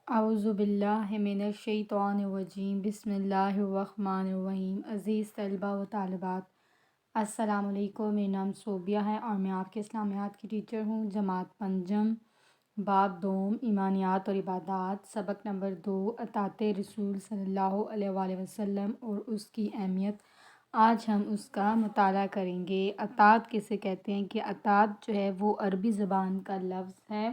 اعوذ باللہ من الشیطان الرجیم بسم اللہ الرحمن الرحیم۔ عزیز طلبہ و طالبات، السلام علیکم۔ میرا نام صوبیہ ہے اور میں آپ کے اسلامیات کی ٹیچر ہوں۔ جماعت پنجم، باب دوم، ایمانیات اور عبادات، سبق نمبر 2، اطاعت رسول صلی اللہ علیہ وآلہ وسلم اور اس کی اہمیت۔ آج ہم اس کا مطالعہ کریں گے۔ اطاعت کسے کہتے ہیں کہ اطاعت جو ہے وہ عربی زبان کا لفظ ہے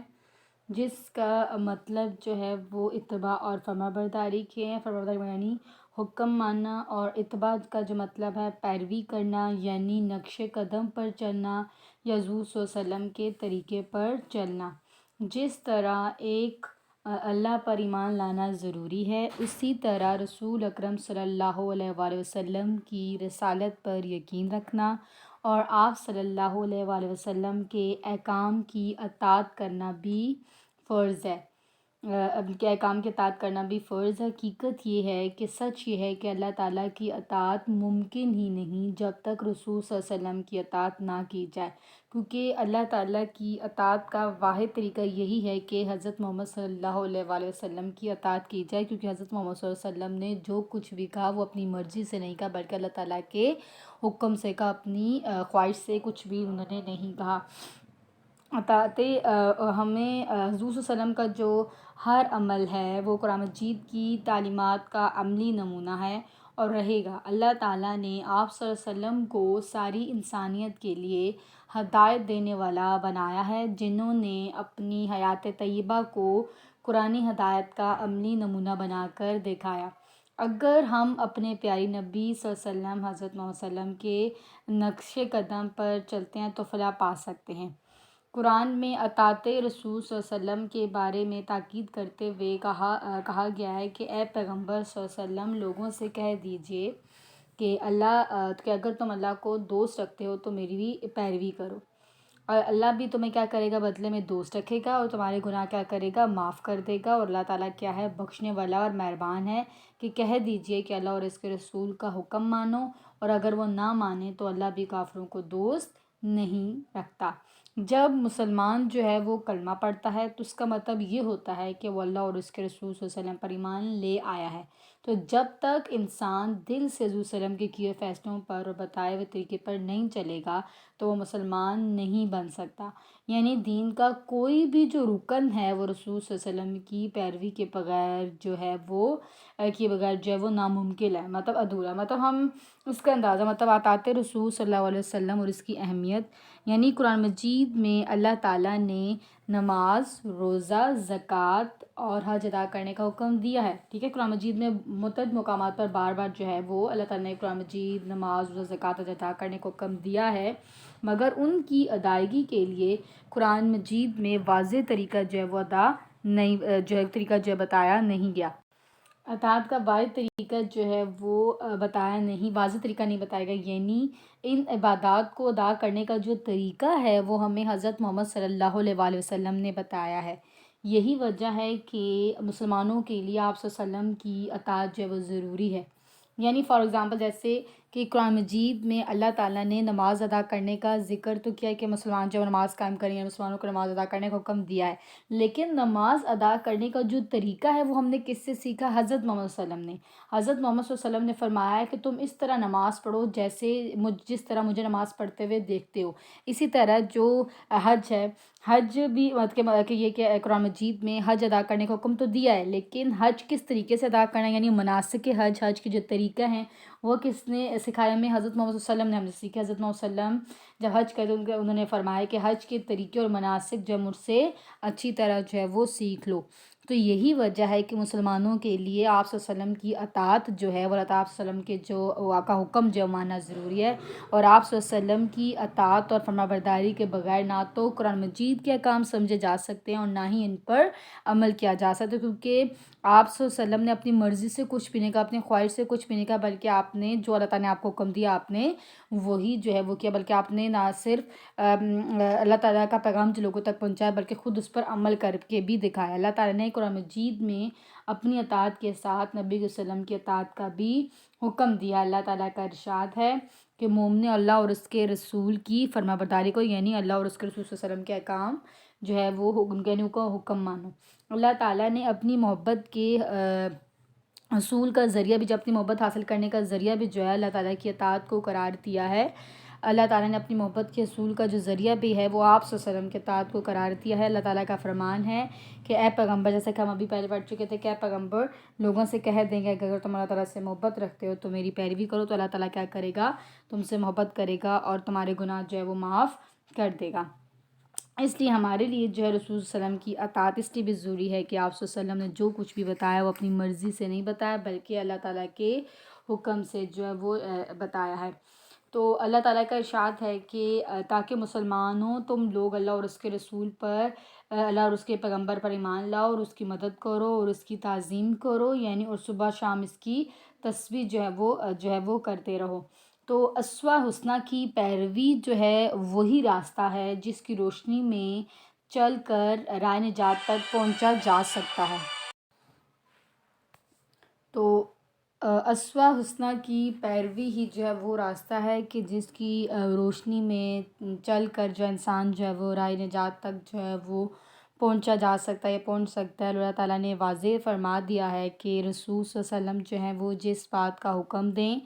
جس کا مطلب جو ہے وہ اتباع اور فرمانبرداری کے ہیں۔ فرمانبرداری یعنی حکم ماننا، اور اتباع کا جو مطلب ہے پیروی کرنا، یعنی نقش قدم پر چلنا یا حضور صلی اللہ علیہ وسلم کے طریقے پر چلنا۔ جس طرح ایک اللہ پر ایمان لانا ضروری ہے، اسی طرح رسول اکرم صلی اللہ علیہ وآلہ وسلم کی رسالت پر یقین رکھنا اور آپ صلی اللہ علیہ وآلہ وسلم کے احکام کی اطاعت کرنا بھی فرض ہے۔ کے احکام کی اطاعت کرنا بھی فرض ہے۔ حقیقت یہ ہے کہ سچ یہ ہے کہ اللہ تعالیٰ کی اطاعت ممکن ہی نہیں جب تک رسول صلی اللہ علیہ وسلم کی اطاعت نہ کی جائے، کیونکہ اللہ تعالیٰ کی اطاعت کا واحد طریقہ یہی ہے کہ حضرت محمد صلی اللہ علیہ وآلہ وسلم کی اطاعت کی جائے، کیونکہ حضرت محمد صلی اللہ علیہ وسلم نے جو کچھ بھی کہا وہ اپنی مرضی سے نہیں کہا بلکہ اللہ تعالیٰ کے حکم سے کہا، اپنی خواہش سے کچھ بھی انہوں نے نہیں کہا۔ اطاعت ہمیں حضور صلی اللہ علیہ وسلم کا جو ہر عمل ہے وہ قرآن مجید کی تعلیمات کا عملی نمونہ ہے اور رہے گا۔ اللہ تعالیٰ نے آپ صلی اللہ علیہ وسلم کو ساری انسانیت کے لیے ہدایت دینے والا بنایا ہے، جنہوں نے اپنی حیات طیبہ کو قرآنی ہدایت کا عملی نمونہ بنا کر دکھایا۔ اگر ہم اپنے پیارے نبی صلی اللہ علیہ وسلم حضرت محمد صلی اللہ علیہ وسلم کے نقش قدم پر چلتے ہیں تو فلاح پا سکتے ہیں۔ قرآن میں اطاعت رسول صلی اللہ علیہ وسلم کے بارے میں تاکید کرتے ہوئے کہا گیا ہے کہ اے پیغمبر صلی اللہ علیہ وسلم، لوگوں سے کہہ دیجئے کہ اگر تم اللہ کو دوست رکھتے ہو تو میری بھی پیروی کرو، اور اللہ بھی تمہیں کیا کرے گا؟ بدلے میں دوست رکھے گا اور تمہارے گناہ کیا کرے گا؟ معاف کر دے گا۔ اور اللہ تعالیٰ کیا ہے؟ بخشنے والا اور مہربان ہے کہ کہہ دیجئے کہ اللہ اور اس کے رسول کا حکم مانو، اور اگر وہ نہ مانے تو اللہ بھی کافروں کو دوست نہیں رکھتا۔ جب مسلمان جو ہے وہ کلمہ پڑھتا ہے تو اس کا مطلب یہ ہوتا ہے کہ وہ اللہ اور اس کے رسول صلی اللہ علیہ وسلم پر ایمان لے آیا ہے۔ تو جب تک انسان دل سے حضور صلی اللہ علیہ وسلم کے کیے فیصلوں پر اور بتائے ہوئے طریقے پر نہیں چلے گا تو وہ مسلمان نہیں بن سکتا۔ یعنی دین کا کوئی بھی جو رکن ہے وہ رسول صلی اللہ علیہ وسلم کی پیروی کے بغیر جو ہے وہ ناممکن ہے، مطلب ادھورا۔ مطلب ہم اس کا اندازہ اطاعت رسول صلی اللہ علیہ وسلم اور اس کی اہمیت، یعنی قرآن مجید میں اللہ تعالیٰ نے نماز، روزہ، زکوٰۃ اور حج ادا کرنے کا حکم دیا ہے۔ ٹھیک ہے، قرآن مجید میں متعدد مقامات پر بار بار جو ہے وہ اللہ تعالیٰ نے قرآن مجید نماز، روزہ، زکوٰۃ حج ادا کرنے کا حکم دیا ہے، مگر ان کی ادائیگی کے لیے قرآن مجید میں واضح طریقہ جو ہے وہ بتایا نہیں گیا۔ اطاعت کا واضح طریقہ جو ہے وہ واضح طریقہ نہیں بتایا گیا، یعنی ان عبادات کو ادا کرنے کا جو طریقہ ہے وہ ہمیں حضرت محمد صلی اللہ علیہ وآلہ وسلم نے بتایا ہے۔ یہی وجہ ہے کہ مسلمانوں کے لیے آپ صلی اللہ علیہ وسلم کی اطاعت جو ہے وہ ضروری ہے۔ یعنی فار ایگزامپل جیسے کہ قرآن مجید میں اللہ تعالیٰ نے نماز ادا کرنے کا ذکر تو کیا ہے کہ مسلمان جب نماز قائم کریں، مسلمانوں کو نماز ادا کرنے کا حکم دیا ہے، لیکن نماز ادا کرنے کا جو طریقہ ہے وہ ہم نے کس سے سیکھا؟ حضرت محمد صلی اللہ علیہ وسلم نے۔ حضرت محمد صلی اللہ علیہ وسلم نے فرمایا ہے کہ تم اس طرح نماز پڑھو جس طرح مجھے نماز پڑھتے ہوئے دیکھتے ہو۔ اسی طرح جو حج ہے، حج بھی کہ یہ کہ قرآن مجید میں حج ادا کرنے کا حکم تو دیا ہے، لیکن حج کس طریقے سے ادا کرنا ہے، یعنی مناسک حج کے جو طریقہ ہیں وہ کس نے سکھایا ہمیں؟ حضرت محمد صلی اللہ علیہ وسلم نے ہم سے سیکھا۔ حضرت محمد صلی اللہ علیہ وسلم جب حج کرتے انہوں نے فرمایا کہ حج کے طریقے اور مناسک جو مجھ سے اچھی طرح جو ہے وہ سیکھ لو۔ تو یہی وجہ ہے کہ مسلمانوں کے لیے آپ صلی اللہ علیہ وسلم کی اطاعت جو ہے وہ آپ صلی اللہ علیہ وسلم کے جو کا حکم جو ماننا ضروری ہے، اور آپ صلی اللہ علیہ وسلم کی اطاعت اور فرمانبرداری کے بغیر نہ تو قرآن مجید کے احکام سمجھے جا سکتے ہیں اور نہ ہی ان پر عمل کیا جا سکتا، کیونکہ آپ صلی اللہ علیہ وسلم نے اپنی مرضی سے کچھ بھی نہیں کہا، اپنی خواہش سے کچھ بھی نہیں کہا، بلکہ آپ نے جو اللہ تعالیٰ نے آپ کو حکم دیا آپ نے وہی جو ہے وہ کیا، بلکہ آپ نے نہ صرف اللہ تعالیٰ کا پیغام جو لوگوں تک پہنچایا بلکہ خود اس پر عمل کر کے بھی دکھایا۔ اللہ تعالیٰ نے قرآن مجید میں اپنی اطاعت کے ساتھ نبی صلی اللہ علیہ وسلم کی اطاعت کا بھی حکم دیا۔ اللہ تعالیٰ کا ارشاد ہے کہ مومن اللہ اور اس کے رسول کی فرمانبرداری کو، یعنی اللہ اور اس کے رسول صلی اللہ علیہ وسلم کے احکام جو ہے وہ ان کا حکم مانو۔ اللہ تعالیٰ نے اپنی محبت کے حصول کا ذریعہ بھی، جب اپنی محبت حاصل کرنے کا ذریعہ بھی جو ہے اللہ تعالیٰ کی اطاعت کو قرار دیا ہے۔ اللہ تعالیٰ نے اپنی محبت کے حصول کا جو ذریعہ بھی ہے وہ آپ صلی اللہ علیہ وسلم کے اطاعت کو قرار دیا ہے۔ اللہ تعالیٰ کا فرمان ہے کہ اے پیغمبر، جیسا کہ ہم ابھی پہلے پڑھ چکے تھے کہ اے پیغمبر لوگوں سے کہہ دیں گے کہ اگر تم اللہ تعالیٰ سے محبت رکھتے ہو تو میری پیروی کرو، تو اللہ تعالیٰ کیا کرے گا؟ تم سے محبت کرے گا اور تمہارے گناہ جو ہے وہ معاف کر دے گا۔ اس لیے ہمارے لیے جو ہے رسول صلی اللہ علیہ وسلم کی اطاعت اس لیے بھی ضروری ہے کہ آپ صلی اللہ علیہ وسلم نے جو کچھ بھی بتایا وہ اپنی مرضی سے نہیں بتایا، بلکہ اللہ تعالیٰ کے حکم سے جو ہے وہ بتایا ہے۔ تو اللہ تعالیٰ کا ارشاد ہے کہ تاکہ مسلمانوں تم لوگ اللہ اور اس کے رسول پر، اللہ اور اس کے پیغمبر پر ایمان لاؤ اور اس کی مدد کرو اور اس کی تعظیم کرو، یعنی اور صبح شام اس کی تسبیح جو ہے وہ کرتے رہو۔ تو اسوہ حسنہ کی پیروی جو ہے وہی راستہ ہے جس کی روشنی میں چل کر رائے نجات تک پہنچا جا سکتا ہے۔ تو اسوہ حسنہ کی پیروی ہی جو ہے وہ راستہ ہے کہ جس کی روشنی میں چل کر جو انسان جو ہے وہ رائے نجات تک جو ہے وہ پہنچا جا سکتا ہے یا پہنچ سکتا ہے۔ اللہ تعالیٰ نے واضح فرما دیا ہے کہ رسول صلی اللہ علیہ وسلم جو ہیں وہ جس بات کا حکم دیں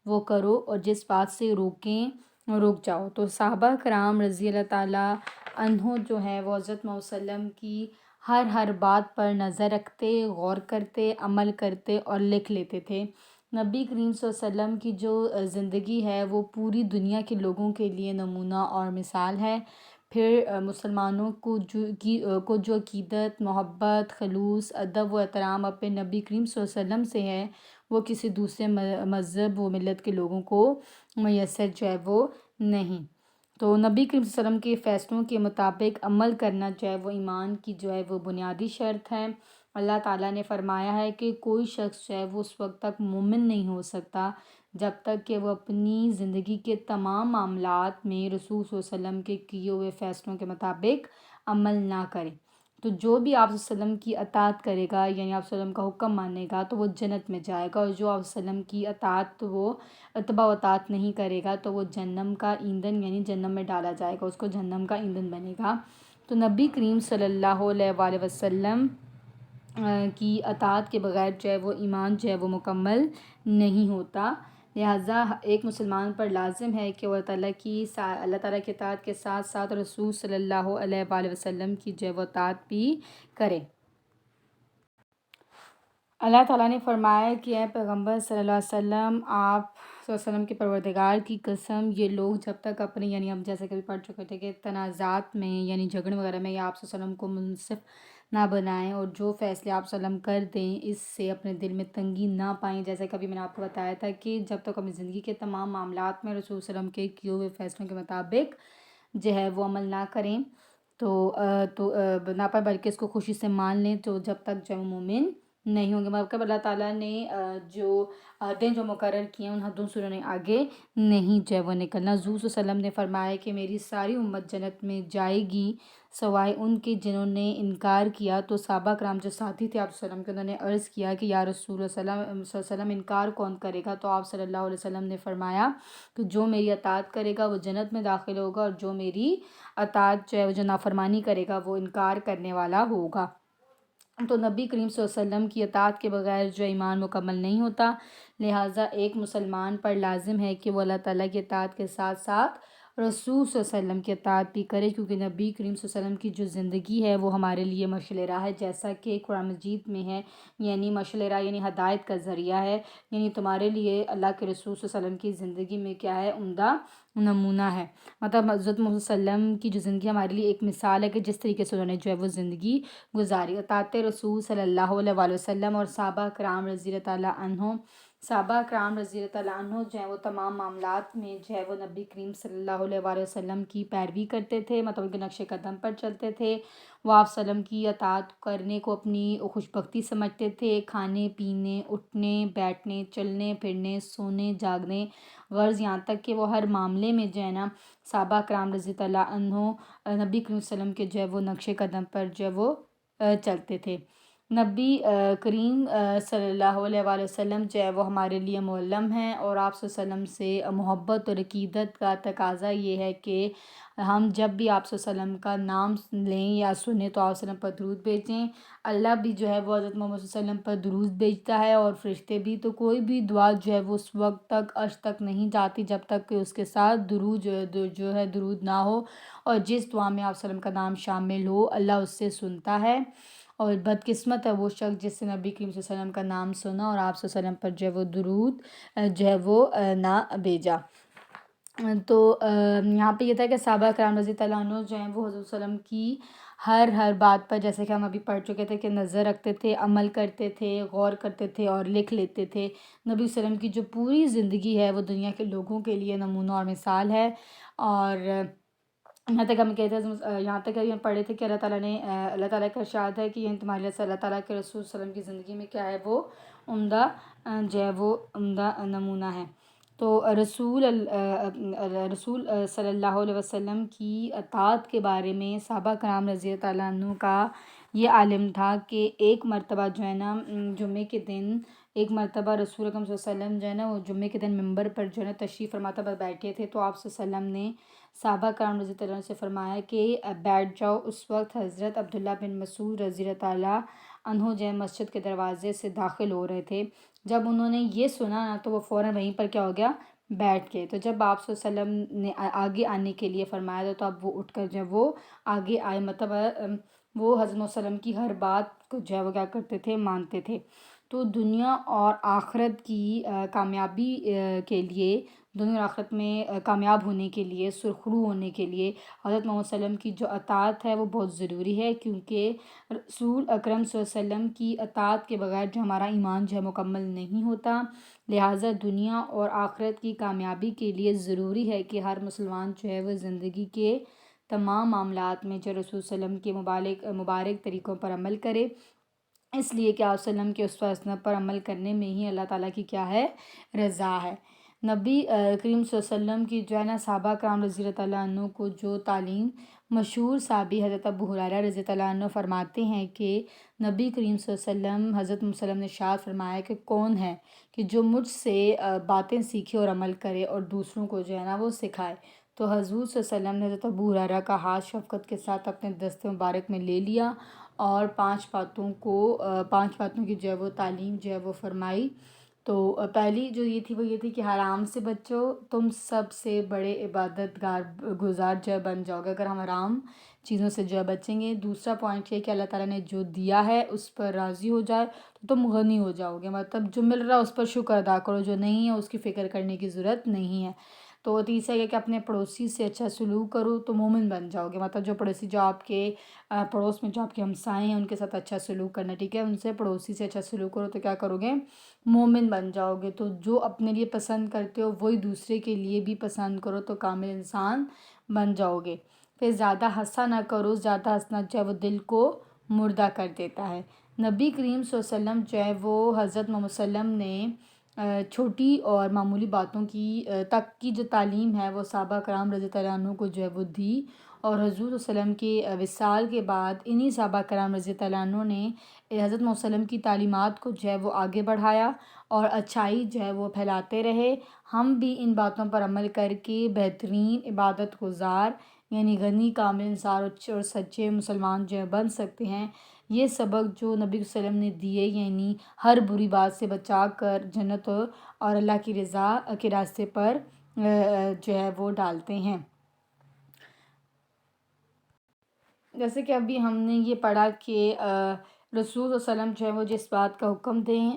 وہ کرو اور جس بات سے روکیں رک جاؤ۔ تو صحابہ کرام رضی اللہ تعالیٰ عنہ جو ہے وہ حضرت محمد صلی اللہ علیہ وسلم کی ہر بات پر نظر رکھتے، غور کرتے، عمل کرتے اور لکھ لیتے تھے۔ نبی کریم صلی اللہ علیہ وسلم کی جو زندگی ہے وہ پوری دنیا کے لوگوں کے لیے نمونہ اور مثال ہے۔ پھر مسلمانوں کو جو عقیدت، محبت، خلوص، ادب و احترام اپنے نبی کریم صلی اللہ علیہ وسلم سے ہے وہ کسی دوسرے مذہب و ملت کے لوگوں کو میسر جو ہے وہ نہیں۔ تو نبی کریم صلی اللہ علیہ وسلم کے فیصلوں کے مطابق عمل کرنا جو ہے وہ ایمان کی جو ہے وہ بنیادی شرط ہے۔ اللہ تعالیٰ نے فرمایا ہے کہ کوئی شخص جو ہے وہ اس وقت تک مومن نہیں ہو سکتا جب تک کہ وہ اپنی زندگی کے تمام معاملات میں رسول صلی اللہ علیہ وسلم کے کیے ہوئے فیصلوں کے مطابق عمل نہ کرے۔ تو جو بھی آپ صلی اللہ علیہ وسلم کی اطاعت کرے گا، یعنی آپ صلی اللہ علیہ وسلم کا حکم مانے گا، تو وہ جنت میں جائے گا، اور جو آپ صلی اللہ علیہ وسلم کی اطاعت وہ اتباع و اطاعت نہیں کرے گا تو وہ جہنم کا ایندھن یعنی جہنم میں ڈالا جائے گا، اس کو جہنم کا ایندھن بنے گا۔ تو نبی کریم صلی اللہ علیہ وآلہ وسلم کی اطاعت کے بغیر جو ہے وہ ایمان جو ہے وہ مکمل نہیں ہوتا۔ لہٰذا ایک مسلمان پر لازم ہے کہ وہ اللہ تعالیٰ کی اطاعت کے ساتھ ساتھ رسول صلی اللہ علیہ وآلہ وسلم کی جو ہے وہ اطاعت بھی کرے۔ اللہ تعالیٰ نے فرمایا کہ اے پیغمبر صلی اللہ علیہ وسلم، آپ صلی اللہ علیہ وسلم کے پروردگار کی قسم، یہ لوگ جب تک اپنے یعنی ہم جیسے کہ پڑھ چکے تھے کہ تنازعات میں یعنی جھگڑے وغیرہ میں یا آپ صلی اللہ علیہ وسلم کو منصف نہ بنائیں اور جو فیصلے آپ صلی اللہ علیہ وسلم کر دیں اس سے اپنے دل میں تنگی نہ پائیں، جیسے کہ ابھی میں نے آپ کو بتایا تھا کہ جب تک اپنی زندگی کے تمام معاملات میں رسول صلی اللہ علیہ وسلم کے کیے ہوئے فیصلوں کے مطابق جو ہے وہ عمل نہ کریں تو نہ پائیں بلکہ اس کو خوشی سے مان لیں، تو جب تک جو مومن نہیں ہوں گے۔ مطلب اللہ تعالیٰ نے جو حدیں جو مقرر کی ہیں ان حدوں سے انہوں نے آگے نہیں جو ہے وہ نکلنا۔ حضور صلی اللہ علیہ وسلم نے فرمایا کہ میری ساری امت جنت میں جائے گی سوائے ان کے جنہوں نے انکار کیا۔ تو صحابہ کرام جو ساتھی تھے آپ صلی اللہ علیہ وسلم کے، انہوں نے عرض کیا کہ یا رسول اللہ صلی اللہ علیہ وسلم انکار کون کرے گا؟ تو آپ صلی اللہ علیہ وسلم نے فرمایا کہ جو میری اطاعت کرے گا وہ جنت میں داخل ہوگا، اور جو میری اطاعت جو ہے جو نافرمانی کرے گا وہ انکار کرنے والا ہوگا۔ تو نبی کریم صلی اللہ علیہ وسلم کی اطاعت کے بغیر جو ایمان مکمل نہیں ہوتا۔ لہٰذا ایک مسلمان پر لازم ہے کہ وہ اللہ تعالیٰ کی اطاعت کے ساتھ ساتھ رسول صلی اللہ علیہ وسلم کی اطاعت بھی کرے، کیونکہ نبی کریم صلی اللہ علیہ وسلم کی جو زندگی ہے وہ ہمارے لیے مشعل راہ ہے، جیسا کہ قرآن مجید میں ہے، یعنی مشعل راہ یعنی ہدایت کا ذریعہ ہے، یعنی تمہارے لیے اللہ کے رسول صلی اللہ علیہ وسلم کی زندگی میں کیا ہے؟ عمدہ نمونہ ہے۔ مطلب حضرت محمد صلی اللہ علیہ وسلم کی جو زندگی ہمارے لیے ایک مثال ہے کہ جس طریقے سے انہوں نے جو ہے وہ زندگی گزاری۔ اطاعت رسول صلی اللہ علیہ وآلہ وسلم اور صحابہ کرام رضی اللہ تعالیٰ عنہ، صحابہ کرام رضی اللہ تعالیٰ عنہ جو ہے وہ تمام معاملات میں جو ہے وہ نبی کریم صلی اللہ علیہ وآلہ وسلم کی پیروی کرتے تھے، مطلب ان کے نقش قدم پر چلتے تھے۔ وہ آپ صلی اللہ علیہ وسلم کی اطاعت کرنے کو اپنی خوش بختی سمجھتے تھے، کھانے پینے، اٹھنے بیٹھنے، چلنے پھرنے، سونے جاگنے، غرض یہاں تک کہ وہ ہر معاملے میں جو ہے نا صحابہ کرام رضی اللہ عنہ نبی کریم صلی اللہ علیہ وسلم کے جو ہے وہ نقش قدم پر جو ہے وہ چلتے تھے۔ نبی کریم صلی اللہ علیہ وآلہ وسلم جو ہے وہ ہمارے لیے معلم ہیں، اور آپ صلی اللہ علیہ وسلم سے محبت اور عقیدت کا تقاضا یہ ہے کہ ہم جب بھی آپ صلی اللہ علیہ وسلم کا نام لیں یا سنیں تو آپ صلی اللہ علیہ وسلم پر درود بھیجیں۔ اللہ بھی جو ہے وہ حضرت محمد صلی اللہ علیہ وسلم پر درود بھیجتا ہے، اور فرشتے بھی۔ تو کوئی بھی دعا جو ہے وہ اس وقت تک عرش تک نہیں جاتی جب تک کہ اس کے ساتھ درود جو ہے درود نہ ہو، اور جس دعا میں آپ صلی اللہ علیہ وسلم کا نام شامل ہو اللہ اس سے سنتا ہے۔ اور بدقسمت ہے وہ شخص جس سے نبی کریم صلی اللہ علیہ وسلم کا نام سنا اور آپ صلی اللہ علیہ وسلم پر جو ہے وہ درود جو ہے وہ نہ بھیجا۔ تو یہاں پہ یہ تھا کہ صحابہ کرام رضی اللہ عنہ جو ہیں وہ حضرت صلی اللہ علیہ وسلم کی ہر بات پر، جیسے کہ ہم ابھی پڑھ چکے تھے، کہ نظر رکھتے تھے، عمل کرتے تھے، غور کرتے تھے اور لکھ لیتے تھے۔ نبی صلی اللہ علیہ وسلم کی جو پوری زندگی ہے وہ دنیا کے لوگوں کے لیے نمونہ اور مثال ہے۔ اور یہاں تک ہم کہتے ہیں، یہاں تک ہم پڑھے تھے کہ اللہ تعالیٰ کا ارشاد ہے کہ یہ تمہارے لیے اللہ تعالیٰ کے رسول صلی اللہ علیہ وسلم کی زندگی میں کیا ہے، وہ عمدہ جو ہے وہ عمدہ نمونہ ہے۔ تو رسول صلی اللہ علیہ وسلم کی اطاعت کے بارے میں صحابہ کرام رضی اللہ عنہ کا یہ عالم تھا کہ ایک مرتبہ جو ہے نا جمعے کے دن، ایک مرتبہ رسول اکرم صلی اللہ علیہ وسلم جو ہے نا وہ جمعے کے دن ممبر پر جو ہے نا تشریف فرماتا پر بیٹھے تھے، تو آپ صلی اللہ علیہ وسلم نے صحابہ کرام رضی اللہ عنہ سے فرمایا کہ بیٹھ جاؤ۔ اس وقت حضرت عبداللہ بن مسعود رضی اللہ عنہ جو ہے مسجد کے دروازے سے داخل ہو رہے تھے۔ جب انہوں نے یہ سنا نا تو وہ فوراً وہیں پر کیا ہو گیا، بیٹھ گئے۔ تو جب آپ صلی اللہ علیہ وسلم نے آگے آنے کے لیے فرمایا تو اب وہ اٹھ کر جب وہ آگے آئے، مطلب وہ حضرت محمد صلی اللہ علیہ وسلم کی ہر بات کو جو ہے وہ کیا کرتے تھے، مانتے تھے۔ تو دنیا اور آخرت کی کامیابی کے لیے، دنیا اور آخرت میں کامیاب ہونے کے لیے، سرخرو ہونے کے لیے حضرت محمد صلی اللہ علیہ وسلم کی جو اطاعت ہے وہ بہت ضروری ہے، کیونکہ رسول اکرم صلی اللہ علیہ وسلم کی اطاعت کے بغیر جو ہمارا ایمان جو ہے مکمل نہیں ہوتا۔ لہٰذا دنیا اور آخرت کی کامیابی کے لیے ضروری ہے کہ ہر مسلمان جو ہے وہ زندگی کے تمام معاملات میں جو رسول صلی اللہ علیہ وسلم کے مبارک طریقوں پر عمل کرے، اس لیے کہ آپ صلی اللہ علیہ وسلم کے اسوہ حسنہ پر عمل کرنے میں ہی اللہ تعالیٰ کی کیا ہے، رضا ہے۔ نبی کریم صلی اللہ علیہ وسلم کی جو ہے نا صحابہ کرام رضی اللہ عنہ کو جو تعلیم، مشہور صحابی حضرت ابو ہریرہ رضی اللہ عنہ فرماتے ہیں کہ نبی کریم صلی اللہ علیہ وسلم، حضرت محمد صلی اللہ علیہ وسلم نے ارشاد فرمایا کہ کون ہے کہ جو مجھ سے باتیں سیکھے اور عمل کرے اور دوسروں کو جو ہے نا وہ سکھائے۔ تو حضور صلی اللہ علیہ وسلم نے حضرت ابو ہریرہ کا ہاتھ شفقت کے ساتھ اپنے دست مبارک میں لے لیا اور پانچ باتوں کی جو ہے وہ تعلیم جو ہے وہ فرمائی۔ تو پہلی جو یہ تھی کہ حرام سے بچو، تم سب سے بڑے عبادت گزار جو ہے بن جاؤ گے اگر ہم حرام چیزوں سے جو ہے بچیں گے۔ دوسرا پوائنٹ یہ کہ اللہ تعالیٰ نے جو دیا ہے اس پر راضی ہو جائے تو تم غنی ہو جاؤ گے، مطلب جو مل رہا ہے اس پر شکر ادا کرو، جو نہیں ہے اس کی فکر کرنے کی ضرورت نہیں ہے۔ تو تیسرا یہ کہ اپنے پڑوسی سے اچھا سلوک کرو تو مومن بن جاؤ گے، مطلب جو پڑوسی جو آپ کے پڑوس میں جو آپ کے ہمسائے ہیں ان کے ساتھ اچھا سلوک کرنا، ٹھیک ہے، ان سے پڑوسی سے اچھا سلوک کرو تو کیا کرو گے، مومن بن جاؤ گے۔ تو جو اپنے لیے پسند کرتے ہو وہی دوسرے کے لیے بھی پسند کرو تو کامل انسان بن جاؤ گے۔ پھر زیادہ ہنسا نہ کرو، زیادہ ہنسنا جو ہے وہ دل کو مردہ کر دیتا ہے۔ نبی کریم صلی اللہ علیہ وسلم جو ہے وہ حضرت محمد صلی اللہ علیہ وسلم نے چھوٹی اور معمولی باتوں تک کی جو تعلیم ہے وہ صحابہ کرام رضی اللہ عنہ کو جو ہے وہ دی، اور حضور صلی اللہ علیہ وسلم کے وصال کے بعد انہی صحابہ کرام رضی اللہ عنہ نے حضرت محمد صلی اللہ علیہ وسلم کی تعلیمات کو جو ہے وہ آگے بڑھایا اور اچھائی جو ہے وہ پھیلاتے رہے۔ ہم بھی ان باتوں پر عمل کر کے بہترین عبادت گزار یعنی غنی، کامل انسان اور سچے مسلمان جو ہے بن سکتے ہیں۔ یہ سبق جو نبی صلی اللہ علیہ وسلم نے دیے، یعنی ہر بری بات سے بچا کر جنت اور اللہ کی رضا کے راستے پر جو ہے وہ ڈالتے ہیں۔ جیسے کہ ابھی ہم نے یہ پڑھا کہ رسول صلی اللہ علیہ وسلم جو ہے وہ جس بات کا حکم دیں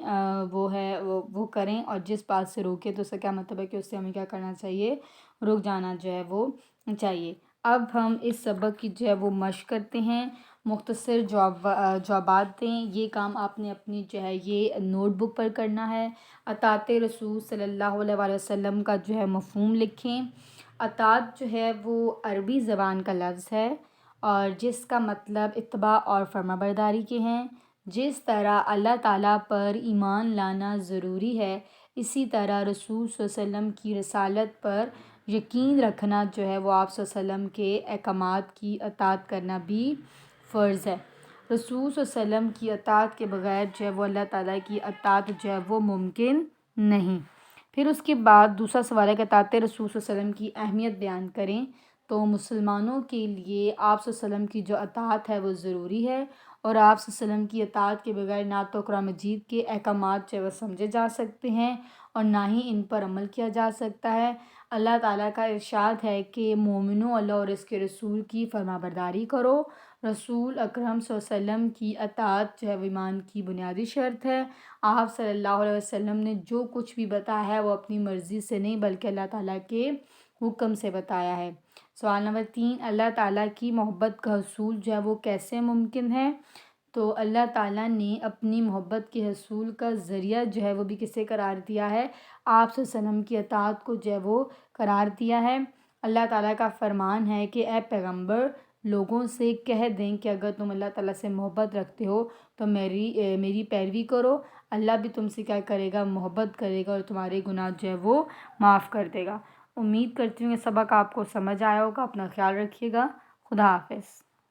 وہ کریں، اور جس بات سے روکے تو اس کا کیا مطلب ہے کہ اس سے ہمیں کیا کرنا چاہیے، رک جانا جو ہے وہ چاہیے۔ اب ہم اس سبق کی جو ہے وہ مشق کرتے ہیں، مختصر جوابات دیں۔ یہ کام آپ نے اپنی جو ہے یہ نوٹ بک پر کرنا ہے۔ اطاعت رسول صلی اللہ علیہ وآلہ وسلم کا جو ہے مفہوم لکھیں۔ اطاعت جو ہے وہ عربی زبان کا لفظ ہے اور جس کا مطلب اتباع اور فرما برداری کے ہیں۔ جس طرح اللہ تعالیٰ پر ایمان لانا ضروری ہے، اسی طرح رسول صلی اللہ علیہ وسلم کی رسالت پر یقین رکھنا جو ہے وہ آپ صلی اللہ علیہ وسلم کے احکامات کی اطاعت کرنا بھی فرض ہے۔ رسول صلی اللہ علیہ وسلم کی اطاعت کے بغیر جو ہے وہ اللہ تعالیٰ کی اطاعت جو ہے وہ ممکن نہیں۔ پھر اس کے بعد دوسرا سوال ہے کہ اطاعت رسول صلی اللہ علیہ وسلم کی اہمیت بیان کریں۔ تو مسلمانوں کے لیے آپ صلی اللہ علیہ وسلم کی جو اطاعت ہے وہ ضروری ہے، اور آپ صلی اللہ علیہ وسلم کی اطاعت کے بغیر نہ تو قرآن مجید کے احکامات جو ہے وہ سمجھے جا سکتے ہیں اور نہ ہی ان پر عمل کیا جا سکتا ہے۔ اللہ تعالیٰ کا ارشاد ہے کہ مومنوں اللہ اور اس کے رسول کی فرما برداری کرو۔ رسول اکرم صلی اللہ علیہ وسلم کی اطاعت جو ہے وہ ایمان کی بنیادی شرط ہے۔ آپ صلی اللہ علیہ وسلم نے جو کچھ بھی بتایا ہے وہ اپنی مرضی سے نہیں بلکہ اللہ تعالیٰ کے حکم سے بتایا ہے۔ سوال نمبر 3، اللہ تعالیٰ کی محبت کا حصول جو ہے وہ کیسے ممکن ہے؟ تو اللہ تعالیٰ نے اپنی محبت کے حصول کا ذریعہ جو ہے وہ بھی کسے قرار دیا ہے؟ آپ صلی اللہ علیہ وسلم کی اطاعت کو جو ہے وہ قرار دیا ہے۔ اللہ تعالیٰ کا فرمان ہے کہ اے پیغمبر، لوگوں سے کہہ دیں کہ اگر تم اللہ تعالیٰ سے محبت رکھتے ہو تو میری پیروی کرو، اللہ بھی تم سے کیا کرے گا؟ محبت کرے گا اور تمہارے گناہ جو ہے وہ معاف کر دے گا۔ امید کرتی ہوں کہ سبق آپ کو سمجھ آیا ہوگا۔ اپنا خیال رکھیے گا۔ خدا حافظ۔